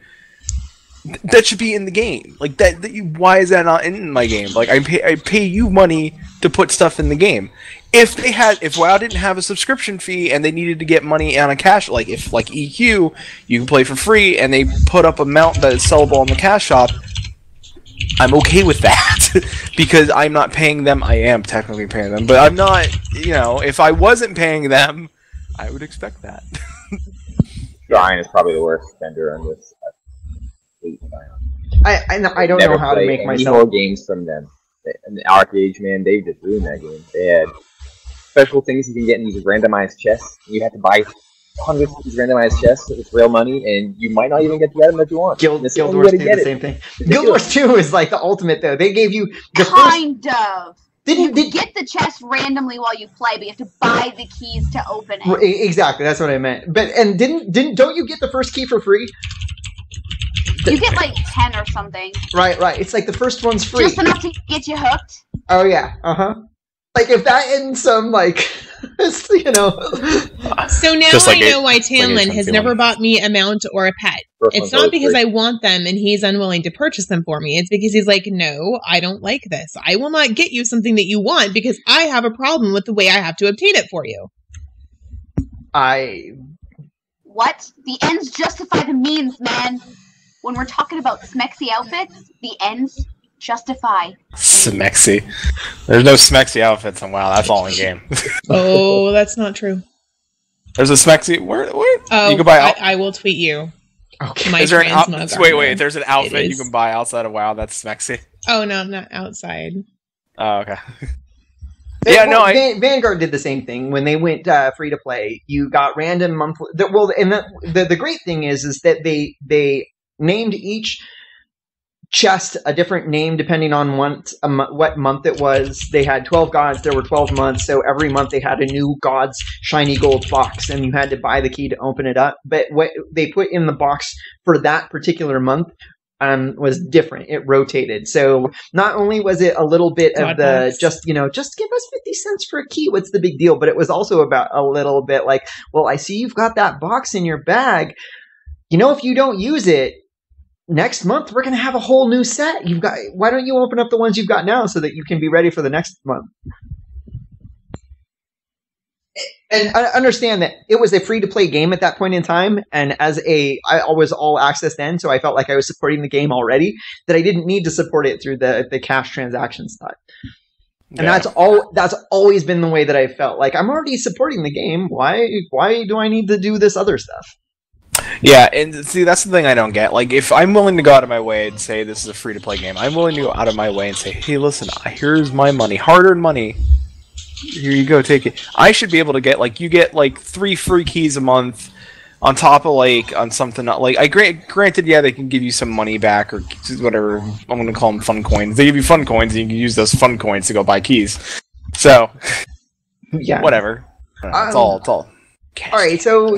That should be in the game. Like that why is that not in my game? Like I pay you money to put stuff in the game. if WoW didn't have a subscription fee and they needed to get money on a cash, like if like EQ, you can play for free and they put up a mount that is sellable on the cash shop, I'm okay with that because I'm not paying them. I am technically paying them, but I'm not. If I wasn't paying them, I would expect that. Shrine is probably the worst vendor on this. I don't know how to make myself more games from them. And the Arcade, man, they just ruined that game. They had special things you can get in these randomized chests. You have to buy hundreds of these randomized chests with real money, and you might not even get to get them if you want. Guild Wars do the same thing. Guild Wars 2 is like the ultimate, though. They gave you the kind of. You get the chest randomly while you play, but you have to buy the keys to open it. Exactly, that's what I meant. But don't you get the first key for free? You get like 10 or something. Right. It's like the first one's free. Just enough to get you hooked. Oh yeah, Like if that in some like, So now I know why Tanlin has never bought me a mount or a pet. It's not because I want them and he's unwilling to purchase them for me. It's because he's like, no, I don't like this. I will not get you something that you want because I have a problem with the way I have to obtain it for you. What? The ends justify the means, man. When we're talking about smexy outfits, the ends justify. Smexy. There's no smexy outfits in WoW. That's all in game. Oh, that's not true. There's a smexy. Where? Oh, you can buy. I will tweet you. Okay. Is there wait. There's an outfit you can buy outside of WoW that's smexy. Oh no, not outside. Oh, okay. Vanguard did the same thing when they went free to play. You got random monthly. And the great thing is that they named each chest a different name depending on what month it was. They had 12 gods. There were 12 months, so every month they had a new god's shiny gold box, and you had to buy the key to open it up. But what they put in the box for that particular month was different. It rotated. So not only was it a little bit of the just give us 50 cents for a key, what's the big deal? But it was also about a little bit like, well, I see you've got that box in your bag. If you don't use it, next month we're going to have a whole new set. Why don't you open up the ones you've got now so that you can be ready for the next month? And I understand that it was a free-to-play game at that point in time, and I was all access then, so I felt like I was supporting the game already, that I didn't need to support it through the cash transaction side. And that's always been the way that I felt. Like, I'm already supporting the game. Why do I need to do this other stuff? Yeah, and see, that's the thing I don't get. Like, if I'm willing to go out of my way and say this is a free-to-play game, I'm willing to go out of my way and say, hey, listen, here's my money, hard-earned money. Here you go, take it. I should be able to get, you get 3 free keys a month on top of, on something, granted, yeah, they can give you some money back or whatever. I'm going to call them fun coins. They give you fun coins, and you can use those fun coins to go buy keys. So, yeah, whatever. It's all cash. All right, so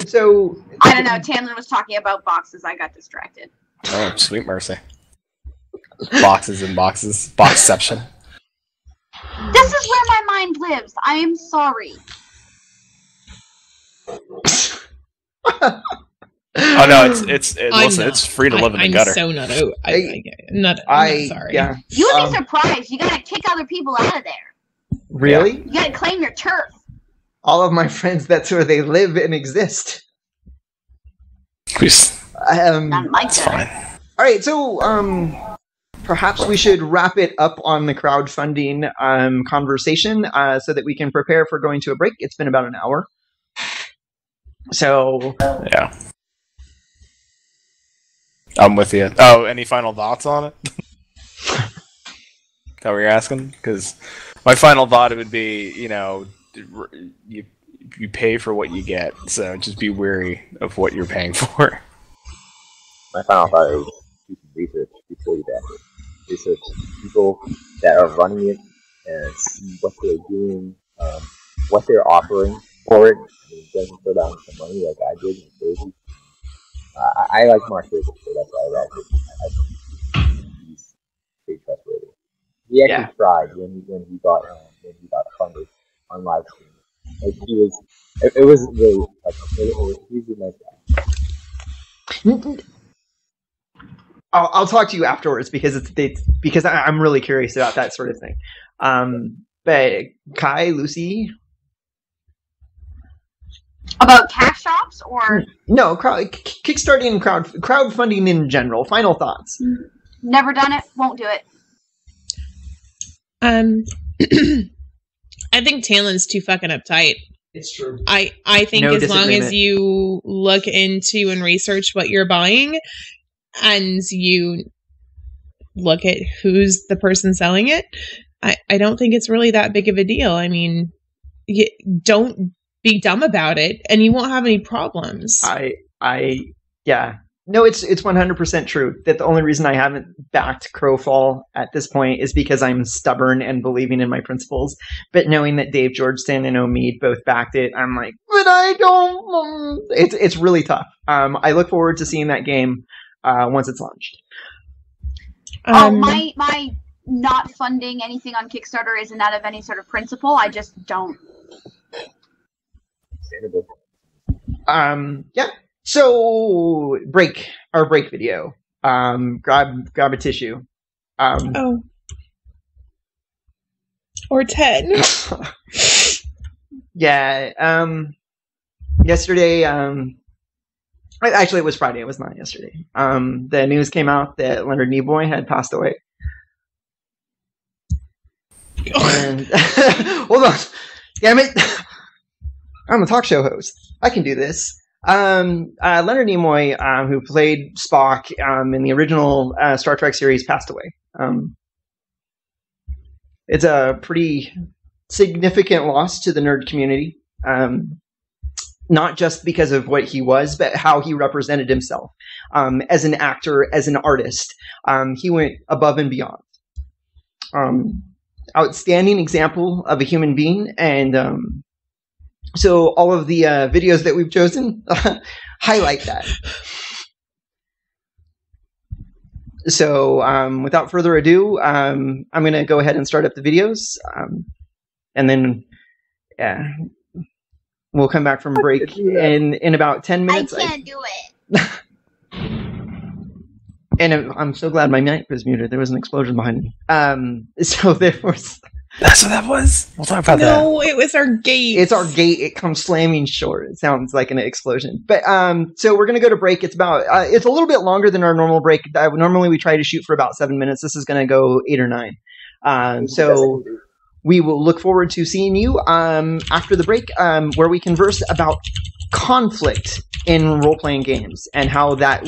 I don't know. Tamlin was talking about boxes. I got distracted. Oh, sweet mercy. Boxes and boxes. Boxception. This is where my mind lives. I am sorry. Oh no, it's free to live in the gutter. I'm so not sorry. Yeah. You'd be surprised. You gotta kick other people out of there. Really? You gotta claim your turf. All of my friends, that's where they live and exist. Not my fine. All right, so perhaps we should wrap it up on the crowdfunding conversation so that we can prepare for going to a break. It's been about an hour. So yeah, I'm with you. Oh, any final thoughts on it? Is that what you're asking? Because my final thought would be, you pay for what you get, so just be wary of what you're paying for. My final thought is do some research before you back it. Research people that are running it and see what they're doing, what they're offering for it. I mean, it doesn't throw down some money like I did in crazy. I like Mark Davis, so that's why I like it. He's pretty trustworthy. He actually tried when he got funded on live stream. Like it was really he's a nice guy. I'll talk to you afterwards because because I'm really curious about that sort of thing. But Kai, Lucy, About cash shops or No, kickstarting and crowdfunding in general. Final thoughts. never done it, won't do it. I think Talon's too fucking uptight. It's true. I think No as long as disagreement. you look into and research what you're buying, and you look at who's the person selling it, I don't think it's really that big of a deal. I mean, don't be dumb about it, and you won't have any problems. Yeah. No, it's 100% true that the only reason I haven't backed Crowfall at this point is because I'm stubborn and believing in my principles. But knowing that Dave Georgeston and Omid both backed it, I'm like, but I don't. It's really tough. I look forward to seeing that game once it's launched. My not funding anything on Kickstarter isn't out of any sort of principle. I just don't. Yeah. So break video. Grab a tissue. Or 10. Yeah. Yesterday. Actually, it was Friday. It was not yesterday. The news came out that Leonard Nimoy had passed away. And hold on, damn it! I'm a talk show host. I can do this. Leonard Nimoy, who played Spock in the original Star Trek series, passed away. It's a pretty significant loss to the nerd community. Not just because of what he was, but how he represented himself as an actor, as an artist. He went above and beyond. Outstanding example of a human being, and so all of the videos that we've chosen highlight that. So without further ado, I'm going to go ahead and start up the videos, and then we'll come back from break in about 10 minutes. I can't do it. And I'm so glad my mic was muted. There was an explosion behind me. So there was... That's what that was? We'll talk about that. No, it was our gate. It's our gate. It comes slamming short. It sounds like an explosion. But so we're going to go to break. It's about it's a little bit longer than our normal break. Normally we try to shoot for about 7 minutes. This is going to go 8 or 9. So we will look forward to seeing you after the break, where we converse about conflict in role-playing games and how that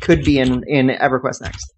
could be in EverQuest next.